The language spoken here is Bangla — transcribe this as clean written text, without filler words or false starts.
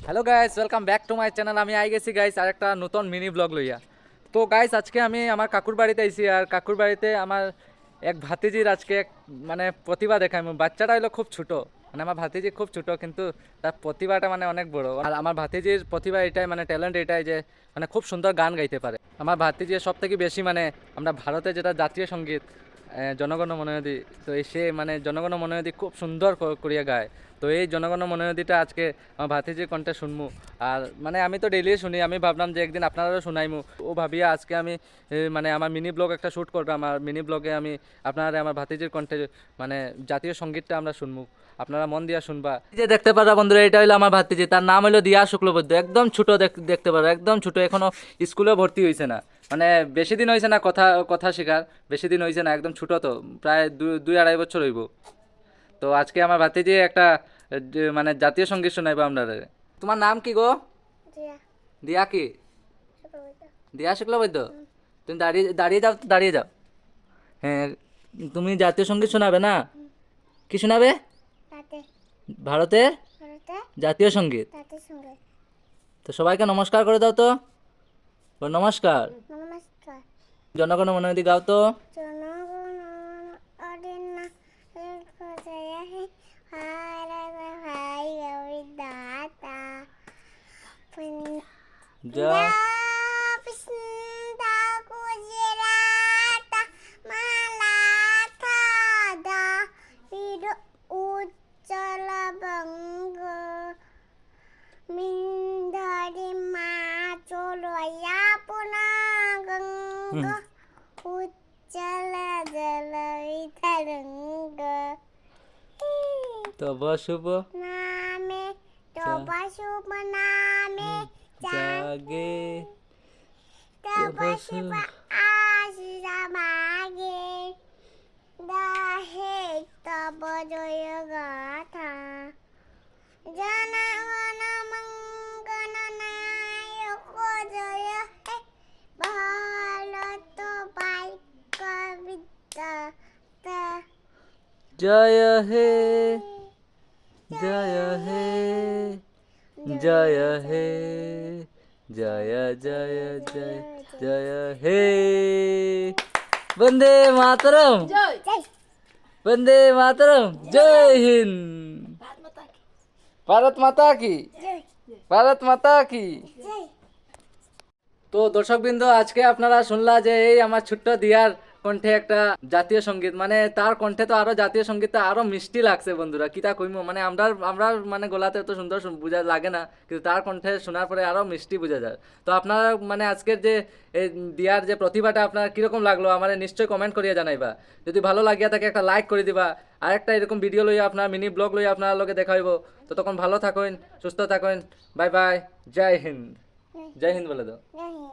Hello guys, welcome back to my channel. আমি আই গেছি গাইস আর একটা নতুন মিনি ব্লগ লইয়া। তো গাইস আজকে আমি আমার কাকুর বাড়িতে আইছি, আর কাকুর বাড়িতে আমার এক ভাতিজির আজকে মানে প্রতিভা দেখাইমু। বাচ্চাটা হলো খুব ছোট, মানে আমার ভাতিজি খুব ছোট, কিন্তু তার প্রতিভাটা মানে অনেক বড়। আর আমার ভাতিজির প্রতিভা এটাই, মানে ট্যালেন্ট এটাই যে মানে খুব সুন্দর গান গাইতে পারে। আমার ভাতিজির সব থেকে বেশি মানে আমরা ভারতে যেটা জাতীয় সঙ্গীত জনগণ মনোনয়ন, তো সে মানে জনগণ মনোনয়ন খুব সুন্দর করিয়া গায়। তো এই জনগণ মনোনয়নটা আজকে আমার ভাতিজির কণ্ঠে শুনমু। আর মানে আমি তো ডেইলি শুনি, আমি ভাবলাম যে একদিন আপনারাও শুনাইমু। ও ভাবিয়া আজকে আমি মানে আমার মিনি ব্লগ একটা শ্যুট করলাম। আর মিনি ব্লগে আমি আপনারা আমার ভাতিজির কণ্ঠে মানে জাতীয় সঙ্গীতটা আমরা শুনমু, আপনারা মন দিয়া শুনবা। এই যে দেখতে পারা বন্ধুরা, এটা হলো আমার ভাতিজি, তার নাম হলো দিয়া শুক্লবৈদ্য। একদম ছোট দেখতে পারো, একদম ছোট, এখনো স্কুলে ভর্তি হয়েছে না, মানে বেশি দিন হয়েছে না কথা কথা শেখার, বেশি দিন হয়েছে না, একদম ছোট, তো প্রায় দুই আড়াই বছর হইব। তো আজকে আমার ভাতিজি একটা মানে জাতীয় সঙ্গীত শোনাইবো আপনাদের। তোমার নাম কি গো? দিয়া দিয়া কি? শুক্রবৈদ্য। দিয়া শুক্লবৈদ্য। তুমি দাঁড়িয়ে দাঁড়িয়ে যাও, দাঁড়িয়ে যাও। হ্যাঁ, তুমি জাতীয় সঙ্গীত শোনাবে না? কি শোনাবে? রাতে ভারতের ভারতে জাতীয় সঙ্গীত। রাতের সঙ্গে তো সবাইকে নমস্কার করে দাও তো। বলো, নমস্কার। নমস্কার। জনগণ মনোনয়ন গাও তো। জনগণ অদিনা জয় হে ভারত ভাই দাতা যা पंजाब सिंध गुजरात मराठा वीर उज्जल बंग मिंधरी माचोल यापुना गंग उज्जल जल तरंग তব শুভ नामे तब शुभ नामे জাগে तब शिव आशिषा मागे दाहे तब जय गाथा जनगण मंगल नायक जय हे भारत बाइक विद्या জয় হে, জয় হে, জয় হে, জয় জয় জয় জয় হে। বন্দে মাতরম, जय বন্দে মাতরম, জয় হিন্দ। ভারত মাতা কি, जय ভারত মাতা কি। जय তো দর্শকবৃন্দ, আজকে আপনারা শুনলা যে এই আমার ছোট্ট দিয়ার কণ্ঠে একটা জাতীয় সঙ্গীত, মানে তার কণ্ঠে তো আরো জাতীয় সঙ্গীতটা আরো মিষ্টি লাগছে বন্ধুরা, কিতা কইমো, মানে আমরা আমরা মানে গলাতে এত সুন্দর বোঝা লাগে না, কিন্তু তার কণ্ঠে শোনার পরে আরো মিষ্টি বোঝা যায়। তো আপনারা মানে আজকের যে এই দিয়ার যে প্রতিভাটা আপনার কিরকম লাগলো আমার নিশ্চয়ই কমেন্ট করিয়া জানাইবা। যদি ভালো লাগিয়া থাকে একটা লাইক করে দিবা। আর একটা এরকম ভিডিও লইয়া আপনার মিনি ব্লগ লইয়া আপনার লগে দেখা হইব। তো তখন ভালো থাকুন, সুস্থ থাকুন। বাই বাই, জয় হিন্দ। জয় হিন্দ বলে দাও। नहीं